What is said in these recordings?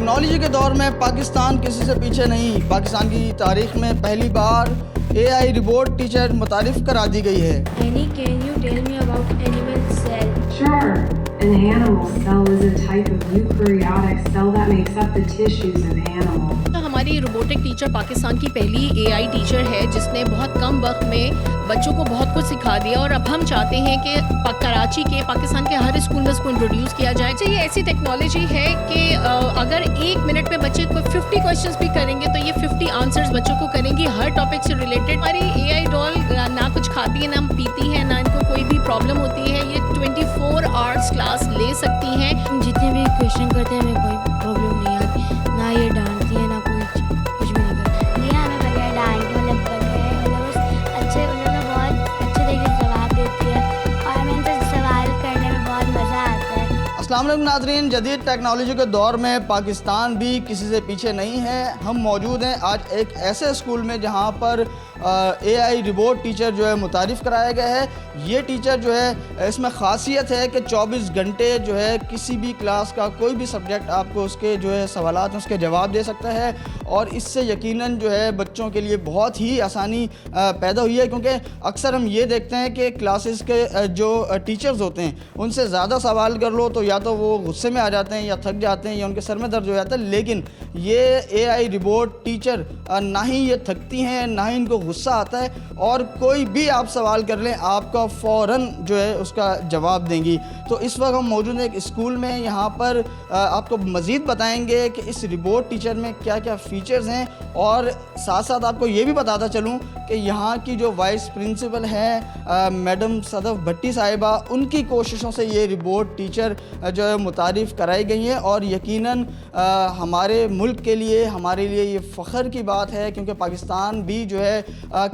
Technology کے دور میں پاکستان کسی سے پیچھے نہیں. پاکستان کی تاریخ میں پہلی بار AI روبوٹ ٹیچر متعارف کرا دی گئی ہے. Annie, can you tell me about animal cell? Sure. An animal cell is a type of eukaryotic cell that makes up the tissues of animals. ہماری روبوٹک ٹیچر پاکستان کی پہلی AI ٹیچر ہے جس نے بہت کم وقت میں بچوں کو بہت کچھ سکھا دیا, اور اب ہم چاہتے ہیں کہ کراچی کے پاکستان کے ہر اسکول میں اس کو انٹروڈیوس کیا جائے. تو یہ ایسی ٹیکنالوجی ہے کہ اگر 1 منٹ میں بچے کو 50 کویشچنس بھی کریں گے تو یہ 50 آنسرز بچوں کو کریں گی ہر ٹاپک سے ریلیٹڈ. ہماری AI ڈال نہ کچھ کھاتی ہے, نہ پیتی ہے, نہ ان کو کوئی بھی پرابلم ہوتی ہے. یہ 24 آورس کلاس لے سکتی ہیں. جتنے بھی کویشچن کرتے ہیں ہمیں کوئی پرابلم نہیں آتی, نہ یہ ڈانٹتی ہے نہ کچھ بھی نہیں کرتی. یہ ہمیں بغیر ڈانٹ کے اچھے انہوں نے بہت اچھے طریقے سے جواب دیتی ہے, اور ہمیں ان سے سوال کرنے میں بہت مزہ آتا ہے. السلام علیکم ناظرین, جدید ٹیکنالوجی کے دور میں پاکستان بھی کسی سے پیچھے نہیں ہے. ہم موجود ہیں آج ایک ایسے اسکول میں جہاں پر AI روبوٹ ٹیچر جو ہے متعارف کرایا گیا ہے. یہ ٹیچر جو ہے اس میں خاصیت ہے کہ 24 گھنٹے جو ہے کسی بھی کلاس کا کوئی بھی سبجیکٹ آپ کو اس کے جو ہے سوالات ہیں اس کے جواب دے سکتا ہے, اور اس سے یقیناً جو ہے بچوں کے لیے بہت ہی آسانی پیدا ہوئی ہے. کیونکہ اکثر ہم یہ دیکھتے ہیں کہ کلاسز کے جو ٹیچرز ہوتے ہیں ان سے زیادہ سوال کر لو تو یا تو وہ غصے میں آ جاتے ہیں یا تھک جاتے ہیں یا ان کے سر میں درد ہو جاتا ہے. لیکن یہ AI روبوٹ ٹیچر نہ ہی یہ تھکتی ہیں نہ ہی ان کو غصہ آتا ہے, اور کوئی بھی آپ سوال کر لیں آپ کا فوراً جو ہے اس کا جواب دیں گی. تو اس وقت ہم موجود ہیں ایک اسکول میں, یہاں پر آپ کو مزید بتائیں گے کہ اس روبوٹ ٹیچر میں کیا کیا فیچرز ہیں, اور ساتھ ساتھ آپ کو یہ بھی بتاتا چلوں کہ یہاں کی جو وائس پرنسپل ہیں میڈم صدف بھٹی صاحبہ, ان کی کوششوں سے یہ روبوٹ ٹیچر جو ہے متعارف کرائی گئی ہیں. اور یقیناً ہمارے ملک کے لیے ہمارے لیے یہ فخر کی بات ہے, کیونکہ پاکستان بھی جو ہے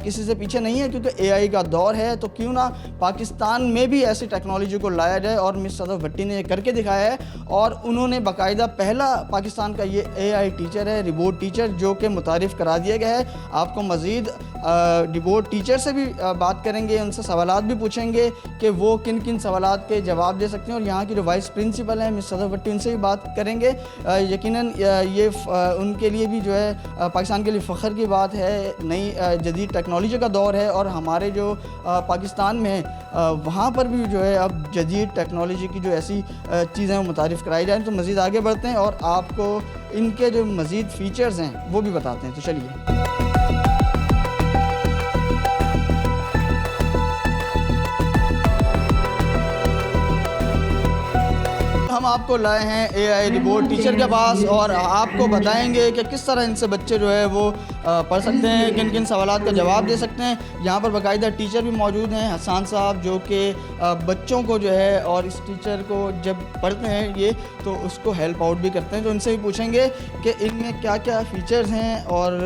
کسی سے پیچھے نہیں ہے, کیونکہ AI کا دور ہے. تو کیوں نہ پاکستان میں بھی ایسی ٹیکنالوجی کو لایا جائے, اور مس صدف بھٹی نے یہ کر کے دکھایا ہے, اور انہوں نے باقاعدہ پہلا پاکستان کا یہ AI ٹیچر ہے روبوٹ ٹیچر جو کہ متعارف کرا دیا گیا ہے. آپ کو مزید روبوٹ ٹیچر سے بھی بات کریں گے, ان سے سوالات بھی پوچھیں گے کہ وہ کن کن سوالات کے جواب دے سکتے ہیں, اور یہاں کی جو وائس پرنسپل ہیں مس صدف بھٹی ان سے بھی بات کریں گے. یقیناً یہ ان کے لیے بھی جو ہے پاکستان کے لیے فخر کی بات ہے. نئی جدید ٹیکنالوجی کا دور ہے, اور ہمارے جو پاکستان میں وہاں پر بھی جو ہے اب جدید ٹیکنالوجی کی جو ایسی چیزیں متعارف کرائی جائیں. تو مزید آگے بڑھتے ہیں اور آپ کو ان کے جو مزید فیچرز ہیں وہ بھی بتاتے ہیں. تو چلیے ہم آپ کو لائے ہیں AI روبوٹ ٹیچر کے پاس, اور آپ کو بتائیں گے کہ کس طرح ان سے بچے جو ہے وہ پڑھ سکتے ہیں, کن کن سوالات کا جواب دے سکتے ہیں. یہاں پر باقاعدہ ٹیچر بھی موجود ہیں, حسان صاحب, جو کہ بچوں کو جو ہے اور اس ٹیچر کو جب پڑھتے ہیں یہ تو اس کو ہیلپ آؤٹ بھی کرتے ہیں. تو ان سے بھی پوچھیں گے کہ ان میں کیا کیا فیچرز ہیں اور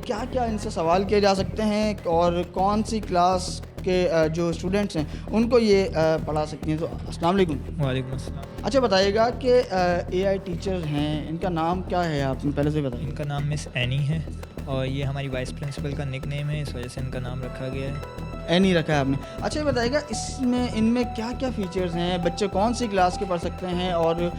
کیا کیا ان سے سوال کیے جا سکتے ہیں, اور کون سی کلاس کے جو اسٹوڈنٹس ہیں ان کو یہ پڑھا سکتی ہیں. تو السلام علیکم. وعلیکم السلام. اچھا بتائیے گا کہ AI ٹیچر ہیں, ان کا نام کیا ہے, آپ نے پہلے سے بتائیے. ان کا نام مس اینی ہے, اور یہ ہماری وائس پرنسپل کا نک نیم ہے, اس وجہ سے ان کا نام رکھا گیا ہے. اینی رکھا ہے آپ نے. اچھا یہ بتائیے گا ان میں کیا کیا فیچرز ہیں, بچے کون سی کلاس کے پڑھ سکتے ہیں, اور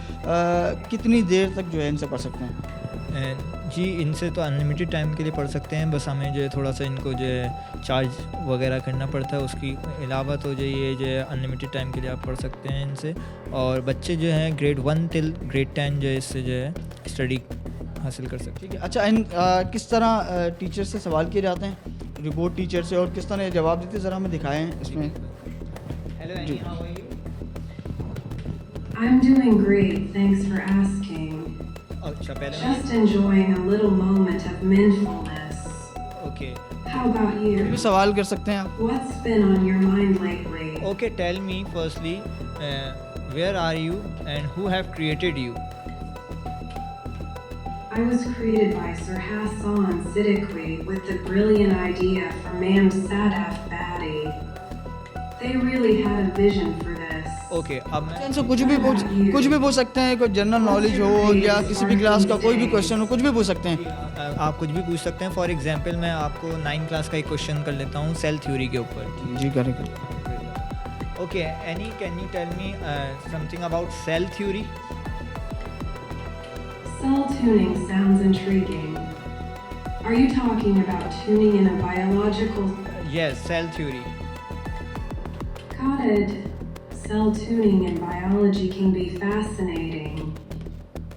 کتنی دیر تک جو ہے ان سے پڑھ سکتے ہیں؟ جی ان سے تو انلمیٹڈ ٹائم کے لیے پڑھ سکتے ہیں, بس ہمیں جو ہے تھوڑا سا ان کو جو ہے چارج وغیرہ کرنا پڑتا ہے. اس کی علاوہ تو جو یہ جو ہے انلمیٹڈ ٹائم کے لیے آپ پڑھ سکتے ہیں ان سے. اور بچے جو ہیں گریڈ 1 ٹل گریڈ 10 جو ہے اس سے جو ہے اسٹڈی حاصل کر سکتے ہیں. ٹھیک ہے. اچھا کس طرح ٹیچر سے سوال کیے جاتے ہیں روبوٹ ٹیچر سے, اور کس طرح جواب دیتے ہیں, ذرا ہمیں دکھائیں اس میں. Hello Annie, how are you? I'm doing great, thanks for asking. اچھا پہلے Just enjoying a little moment of mindfulness. Okay. How about بھی you? سوال کر سکتے ہیں آپ. What's been on your mind lately? Okay, tell me firstly, where are you and who have created you? I was created by Sir Hassan Siddiqui with the brilliant idea from Mam Sadaf Badi. They really had a vision for this. Okay, اب میں ان سے کچھ بھی پوچھ سکتے ہیں, کوئی general knowledge ہو یا کسی بھی کلاس کا کوئی بھی کویشچن ہو, کچھ بھی پوچھ سکتے ہیں. آپ کچھ بھی پوچھ سکتے ہیں. فار ایگزامپل میں آپ کو 9 کلاس کا ایک کویشچن کر لیتا ہوں سیل تھیوری کے اوپر. جی کریں. Okay Annie, can you tell me something about cell theory? Cell tuning sounds intriguing. Are you talking about tuning in a biological... Yes, cell theory. Got it. Cell tuning in biology can be fascinating.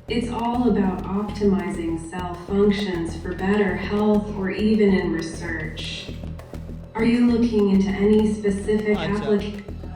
It's all about optimizing cell functions for better health or even in research. Are you looking into any specific application?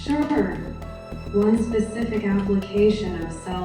Sure. One specific application of cell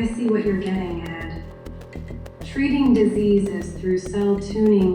I see what you're getting at. Treating diseases through cell tuning.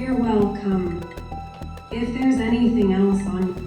You're welcome. If there's anything else on...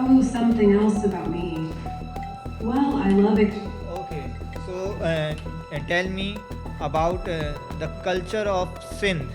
Oh, something else about me. Well, I love it. Okay, so tell me about the culture of Sindh.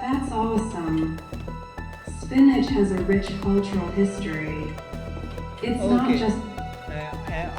That's awesome. Spinach has a rich cultural history. It's not Okay. just...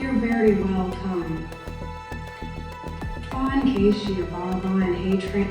You're very welcome. Fawn Keshir Baban Hatred.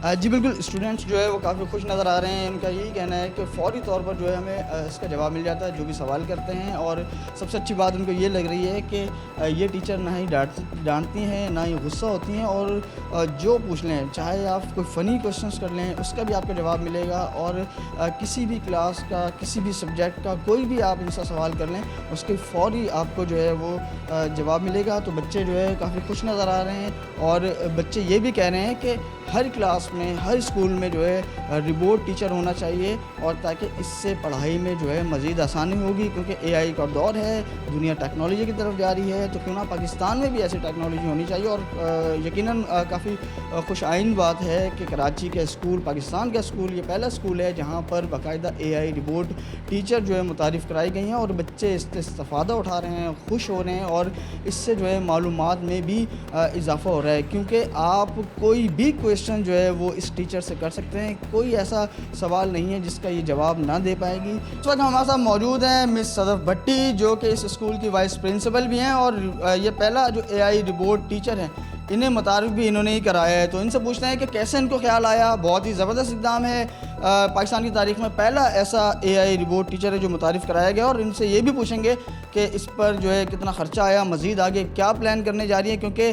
جی بالکل، students جو ہے وہ کافی خوش نظر آ رہے ہیں. ان کا یہی کہنا ہے کہ فوری طور پر جو ہے ہمیں اس کا جواب مل جاتا ہے جو بھی سوال کرتے ہیں, اور سب سے اچھی بات ان کو یہ لگ رہی ہے کہ یہ ٹیچر نہ ہی ڈانٹتی ہیں نہ ہی غصہ ہوتی ہیں, اور جو پوچھ لیں, چاہے آپ کوئی فنی کوشچنس کر لیں اس کا بھی آپ کو جواب ملے گا, اور کسی بھی کلاس کا کسی بھی سبجیکٹ کا کوئی بھی آپ ان سے سوال کر لیں اس کے فوری آپ کو جو ہے وہ جواب ملے گا. تو بچے جو ہے کافی خوش نظر آ رہے ہیں, اور بچے یہ بھی کہہ رہے ہیں کہ ہر کلاس میں ہر اسکول میں جو ہے ریبورٹ ٹیچر ہونا چاہیے, اور تاکہ اس سے پڑھائی میں جو ہے مزید آسانی ہوگی, کیونکہ اے آئی کا دور ہے, دنیا ٹیکنالوجی کی طرف جا رہی ہے, تو کیوں نہ پاکستان میں بھی ایسی ٹیکنالوجی ہونی چاہیے. اور یقیناً کافی خوش آئند بات ہے کہ کراچی کے اسکول, پاکستان کا اسکول, یہ پہلا اسکول ہے جہاں پر باقاعدہ اے آئی ریبورٹ ٹیچر جو ہے متعارف کرائی گئی ہیں, اور بچے اس سے استفادہ اٹھا رہے ہیں, خوش ہو رہے ہیں, اور اس سے جو ہے معلومات میں بھی اضافہ ہو رہا ہے, کیونکہ آپ کوئی بھی کویشچن جو ہے وہ اس ٹیچر سے کر سکتے ہیں. کوئی ایسا سوال نہیں ہے جس کا یہ جواب نہ دے پائے گی. اس وقت ہمارے ساتھ موجود ہیں مس صدف بھٹی, جو کہ اس اسکول کی وائس پرنسپل بھی ہیں, اور یہ پہلا جو اے آئی ریبورٹ ٹیچر ہیں, انہیں متعارف بھی انہوں نے ہی کرایا ہے. تو ان سے پوچھتے ہیں کہ کیسے ان کو خیال آیا. بہت ہی زبردست اقدام ہے, پاکستان کی تاریخ میں پہلا ایسا اے آئی ریبورٹ ٹیچر ہے جو متعارف کرایا گیا, اور ان سے یہ بھی پوچھیں گے کہ اس پر جو ہے کتنا خرچہ آیا, مزید آگے کیا پلان کرنے جا رہی ہیں, کیونکہ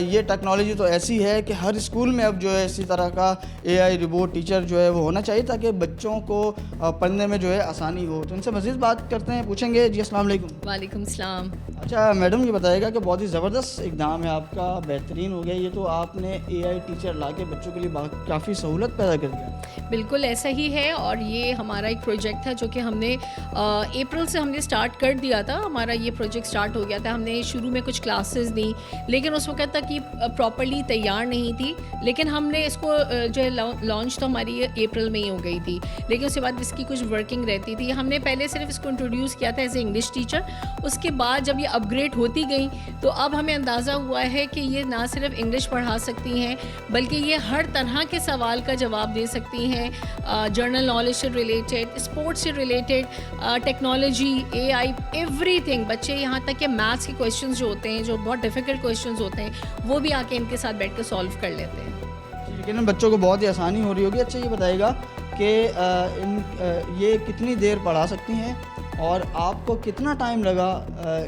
یہ ٹیکنالوجی تو ایسی ہے کہ ہر اسکول میں اب جو ہے اسی طرح کا اے آئی ریبورٹ ٹیچر جو ہے وہ ہونا چاہیے تاکہ بچوں کو پڑھنے میں جو ہے آسانی ہو. تو ان سے مزید بات کرتے ہیں, پوچھیں گے. جی السلام علیکم. وعلیکم السلام. اچھا میڈم, یہ بتائیے گا کہ بہت ہی زبردست اقدام ہے آپ کا, بہترین ہو گیا یہ تو, آپ نے اے آئی ٹیچر لا کے بچوں کے لیے کافی سہولت پیدا کر دیا. بالکل ایسا ہی ہے, اور یہ ہمارا ایک پروجیکٹ تھا جو کہ ہم نے اپریل سے ہم نے اسٹارٹ کر دیا تھا. ہمارا یہ پروجیکٹ اسٹارٹ ہو گیا تھا. ہم نے شروع میں کچھ کلاسز دیں, لیکن اس وقت تک یہ پراپرلی تیار نہیں تھی, لیکن ہم نے اس کو جو ہے لانچ تو ہماری اپریل میں ہی ہو گئی تھی, لیکن اس کے بعد اس کی کچھ ورکنگ رہتی تھی. ہم نے پہلے صرف اس کو انٹروڈیوس کیا تھا ایز اے انگلش ٹیچر. اس کے بعد جب یہ اپ گریڈ ہوتی گئیں تو اب ہمیں اندازہ ہوا ہے کہ یہ نہ صرف انگلش پڑھا سکتی ہیں بلکہ یہ ہر طرح کے سوال کا جواب دے سکتی ہیں, جرنل نالج سے ریلیٹڈ, اسپورٹس سے ریلیٹڈ, ٹیکنالوجی, اے آئی, ایوری تھنگ. بچے یہاں تک کہ میتھس کے کویشچنز جو ہوتے ہیں, جو بہت ڈیفیکلٹ کویشچنز ہوتے ہیں, وہ بھی آ کے ان کے ساتھ بیٹھ کے سالو کر لیتے ہیں. لیکن بچوں کو بہت ہی آسانی ہو رہی ہوگی. اچھا یہ بتائیے گا کہ یہ کتنی دیر پڑھا سکتی ہیں, اور آپ کو کتنا ٹائم لگا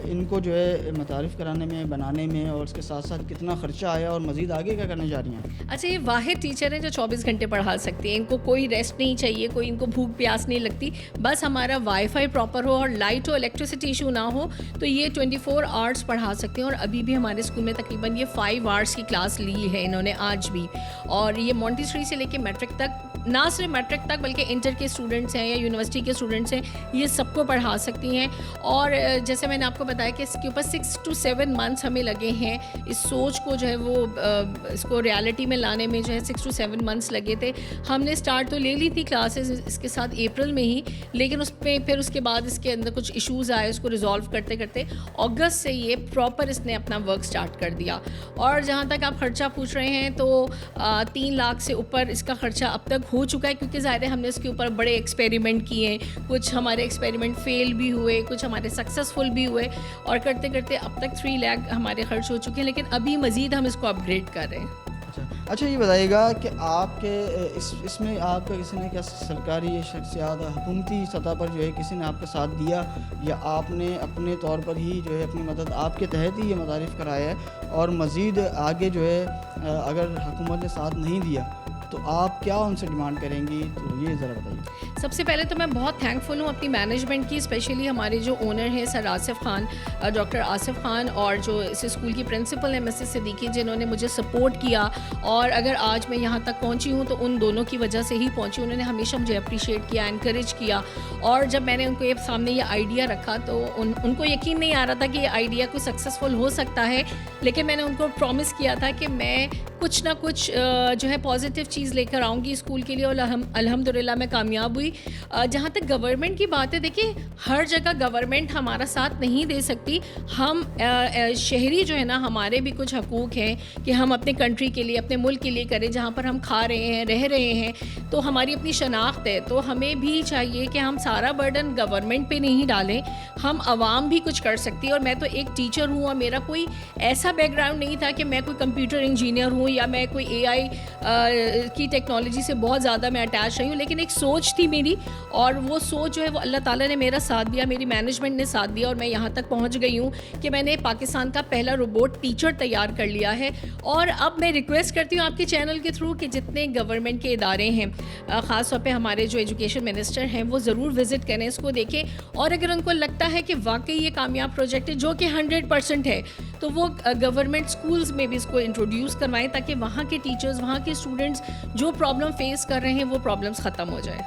ان کو جو ہے متعارف کرانے میں, بنانے میں, اور اس کے ساتھ ساتھ کتنا خرچہ آیا, اور مزید آگے کیا کرنے جا رہی ہیں؟ اچھا, یہ واحد ٹیچر ہیں جو 24 گھنٹے پڑھا سکتی ہیں. ان کو کوئی ریسٹ نہیں چاہیے, کوئی ان کو بھوک پیاس نہیں لگتی. بس ہمارا وائی فائی پراپر ہو اور لائٹ ہو, الیکٹریسٹی ایشو نہ ہو, تو یہ 24 آورس پڑھا سکتے ہیں. اور ابھی بھی ہمارے اسکول میں تقریباً یہ 5 آورس کی کلاس لی ہے انہوں نے آج بھی. اور یہ مونٹیسری سے لے کے میٹرک تک, نہ صرف میٹرک تک بلکہ انٹر کے اسٹوڈنٹس ہیں یا یونیورسٹی کے اسٹوڈنٹس ہیں, یہ سب کو پڑھا سکتی ہیں. اور جیسے میں نے آپ کو بتایا کہ اس کے اوپر 6 to 7 months ہمیں لگے ہیں. اس سوچ کو جو ہے وہ اس کو ریالٹی میں لانے میں جو ہے 6 to 7 months لگے تھے. ہم نے اسٹارٹ تو لے لی تھی کلاسز اس کے ساتھ اپریل میں ہی, لیکن اس پہ پھر اس کے بعد اس کے اندر کچھ ایشوز آئے, اس کو ریزالو کرتے کرتے اگست سے یہ پراپر اس نے اپنا ورک اسٹارٹ کر دیا. اور جہاں تک آپ خرچہ پوچھ رہے ہیں تو 3 لاکھ سے اوپر اس کا خرچہ اب تک ہو چکا ہے, کیونکہ ظاہر ہے ہم نے اس کے اوپر بڑے ایکسپیریمنٹ کیے ہیں. کچھ ہمارے ایکسپیریمنٹ فیل بھی ہوئے, کچھ ہمارے سکسیزفل بھی ہوئے, اور کرتے کرتے اب تک 3 لاکھ ہمارے خرچ ہو چکے ہیں, لیکن ابھی مزید ہم اس کو اپ گریڈ کر رہے ہیں. اچھا یہ بتائیے گا کہ آپ کے اس میں آپ کا کسی نے کیا سرکاری شخصیات, حکومتی سطح پر جو ہے کسی نے آپ کا ساتھ دیا, یا آپ نے اپنے طور پر ہی جو ہے اپنی مدد آپ کے تحت ہی یہ متعارف کرایا ہے, اور مزید آگے جو ہے اگر حکومت نے ساتھ نہیں دیا تو آپ کیا ان سے ڈیمانڈ کریں گی؟ تو یہ ذرا بتائیے. سب سے پہلے تو میں بہت تھینک فل ہوں اپنی مینجمنٹ کی, اسپیشلی ہمارے جو اونر ہیں سر آصف خان, ڈاکٹر آصف خان, اور جو اس اسکول کی پرنسپل ہیں مسز صدیقی, جنہوں نے مجھے سپورٹ کیا. اور اگر آج میں یہاں تک پہنچی ہوں تو ان دونوں کی وجہ سے ہی پہنچی. انہوں نے ہمیشہ مجھے اپریشیٹ کیا, انکریج کیا. اور جب میں نے ان کو سامنے یہ آئیڈیا رکھا تو ان کو یقین نہیں آ رہا تھا کہ یہ آئیڈیا کوئی سکسیزفل ہو سکتا ہے, لیکن میں نے ان کو پرومس کیا تھا کہ میں کچھ نہ کچھ جو ہے پازیٹیو چیز لے کر آؤں گی اسکول کے لیے, اور الحمدللہ میں کامیاب ہوئی. جہاں تک گورنمنٹ کی بات ہے, دیکھیے ہر جگہ گورنمنٹ ہمارا ساتھ نہیں دے سکتی. ہم شہری جو ہے نا, ہمارے بھی کچھ حقوق ہیں کہ ہم اپنے کنٹری کے لیے, اپنے ملک کے لیے کریں, جہاں پر ہم کھا رہے ہیں, رہ رہے ہیں, تو ہماری اپنی شناخت ہے. تو ہمیں بھی چاہیے کہ ہم سارا برڈن گورنمنٹ پہ نہیں ڈالیں, ہم عوام بھی کچھ کر سکتی. اور میں تو ایک ٹیچر ہوں, اور میرا کوئی ایسا بیک گراؤنڈ نہیں تھا کہ میں کوئی کمپیوٹر انجینئر ہوں یا میں کوئی اے آئی کی ٹیکنالوجی سے بہت زیادہ میں اٹیچ رہی ہوں, لیکن ایک سوچ تھی میری, اور وہ سوچ جو ہے وہ اللہ تعالیٰ نے میرا ساتھ دیا, میری مینجمنٹ نے ساتھ دیا, اور میں یہاں تک پہنچ گئی ہوں کہ میں نے پاکستان کا پہلا روبوٹ ٹیچر تیار کر لیا ہے. اور اب میں ریکویسٹ کرتی ہوں آپ کے چینل کے تھرو کہ جتنے گورنمنٹ کے ادارے ہیں, خاص طور پہ ہمارے جو ایجوکیشن منسٹر ہیں, وہ ضرور وزٹ کریں, اس کو دیکھیں, اور اگر ان کو لگتا ہے کہ واقعی یہ کامیاب پروجیکٹ ہے جو کہ 100% ہے, تو وہ گورنمنٹ اسکولز میں بھی اس کو انٹروڈیوس کروائیں تاکہ وہاں کے ٹیچرز, وہاں کے اسٹوڈنٹس جو پرابلم فیس کر رہے ہیں وہ پرابلمس ختم ہو جائے.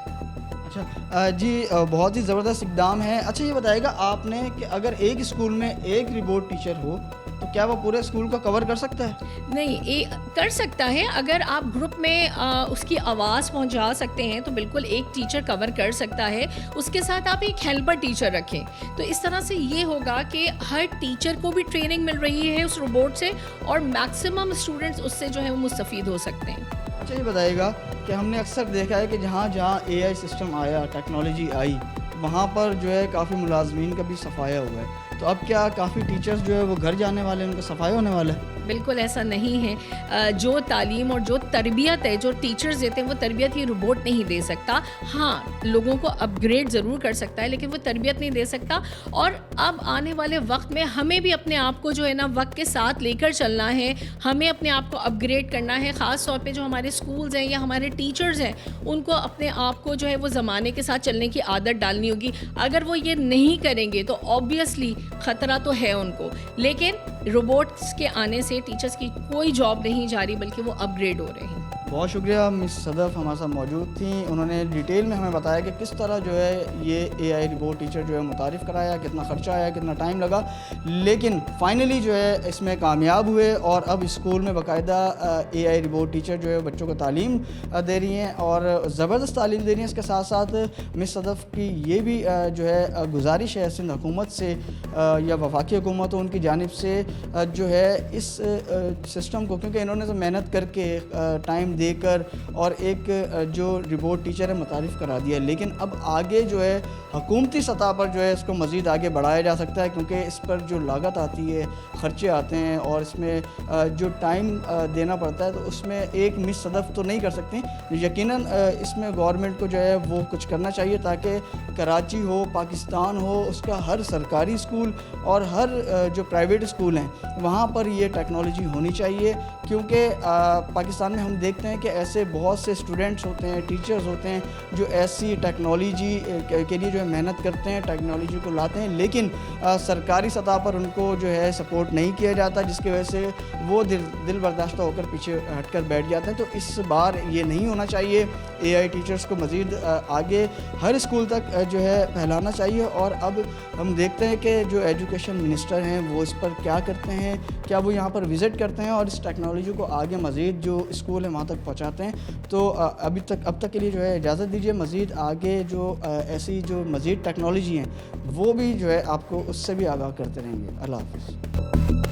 اچھا جی, بہت ہی زبردست اقدام ہے. اچھا یہ بتائے گا آپ نے کہ اگر ایک اسکول میں ایک روبوٹ ٹیچر ہو تو کیا وہ پورے اسکول کو کور کر سکتا ہے؟ نہیں, کر سکتا ہے. اگر آپ گروپ میں اس کی آواز پہنچا سکتے ہیں تو بالکل ایک ٹیچر کور کر سکتا ہے. اس کے ساتھ آپ ایک ہیلپر ٹیچر رکھیں, تو اس طرح سے یہ ہوگا کہ ہر ٹیچر کو بھی ٹریننگ مل رہی ہے اس روبوٹ سے, اور میکسیمم اسٹوڈنٹس اس سے جو ہے وہ مستفید ہو سکتے ہیں. اچھا یہ بتائیے گا کہ ہم نے اکثر دیکھا ہے کہ جہاں جہاں اے آئی سسٹم آیا, ٹیکنالوجی آئی, وہاں پر جو ہے کافی ملازمین کا بھی صفایا ہوا ہے, تو اب کیا کافی ٹیچرز جو ہے وہ گھر جانے والے ہیں, ان کا صفائی ہونے والا ہے؟ بالکل ایسا نہیں ہے. جو تعلیم اور جو تربیت ہے جو ٹیچرز دیتے ہیں وہ تربیت یہ روبوٹ نہیں دے سکتا. ہاں, لوگوں کو اپ گریڈ ضرور کر سکتا ہے, لیکن وہ تربیت نہیں دے سکتا. اور اب آنے والے وقت میں ہمیں بھی اپنے آپ کو جو ہے نا وقت کے ساتھ لے کر چلنا ہے, ہمیں اپنے آپ کو اپ گریڈ کرنا ہے. خاص طور پہ جو ہمارے اسکولز ہیں یا ہمارے ٹیچرز ہیں, ان کو اپنے آپ کو جو ہے وہ زمانے کے ساتھ چلنے کی عادت ڈالنی ہوگی. اگر وہ یہ نہیں کریں گے تو آبویسلی خطرہ تو ہے ان کو, لیکن روبوٹس کے آنے سے ٹیچرز کی کوئی جاب نہیں جا رہی بلکہ وہ اپ گریڈ ہو رہے ہیں. بہت شکریہ مس صدف ہمارے ساتھ موجود تھیں. انہوں نے ڈیٹیل میں ہمیں بتایا کہ کس طرح جو ہے یہ اے آئی روبوٹ ٹیچر جو ہے متعارف کرایا, کتنا خرچہ آیا, کتنا ٹائم لگا, لیکن فائنلی جو ہے اس میں کامیاب ہوئے, اور اب اسکول میں باقاعدہ اے آئی روبوٹ ٹیچر جو ہے بچوں کو تعلیم دے رہی ہیں, اور زبردست تعلیم دے رہی ہیں. اس کے ساتھ ساتھ مس صدف کی یہ بھی جو ہے گزارش ہے سندھ حکومت سے یا وفاقی حکومت ان کی جانب سے جو ہے اس سسٹم کو, کیونکہ انہوں نے تو محنت کر کے ٹائم دے کر اور ایک جو روبوٹ ٹیچر ہے متعارف کرا دیا, لیکن اب آگے جو ہے حکومتی سطح پر جو ہے اس کو مزید آگے بڑھایا جا سکتا ہے, کیونکہ اس پر جو لاگت آتی ہے, خرچے آتے ہیں, اور اس میں جو ٹائم دینا پڑتا ہے, تو اس میں ایک مس صدف تو نہیں کر سکتی. یقیناً اس میں گورنمنٹ کو جو ہے وہ کچھ کرنا چاہیے تاکہ کراچی ہو, پاکستان ہو, اس کا ہر سرکاری اسکول اور ہر جو پرائیویٹ اسکول ہیں وہاں پر یہ ٹیکنالوجی ہونی چاہیے. کیونکہ پاکستان میں ہم دیکھتے ہیں کہ ایسے بہت سے اسٹوڈنٹس ہوتے ہیں, ٹیچرز ہوتے ہیں جو ایسی ٹیکنالوجی کے لیے جو ہے محنت کرتے ہیں, ٹیکنالوجی کو لاتے ہیں, لیکن سرکاری سطح پر ان کو جو ہے سپورٹ نہیں کیا جاتا, جس کی وجہ سے وہ دل برداشتہ ہو کر پیچھے ہٹ کر بیٹھ جاتے ہیں. تو اس بار یہ نہیں ہونا چاہیے. اے آئی ٹیچرز کو مزید آگے ہر اسکول تک جو ہے پھیلانا چاہیے. اور اب ہم دیکھتے ہیں کہ جو ایجوکیشن منسٹر ہیں وہ اس پر کیا کرتے ہیں, کیا وہ یہاں پر وزٹ کرتے ہیں اور اس ٹیکنالوجی کو آگے مزید جو اسکول ہے وہاں تک پہنچاتے ہیں. تو اب تک کے لیے جو ہے اجازت دیجیے. مزید آگے جو ایسی جو مزید ٹیکنالوجی ہیں وہ بھی جو ہے آپ کو اس سے بھی آگاہ کرتے رہیں گے. اللہ حافظ.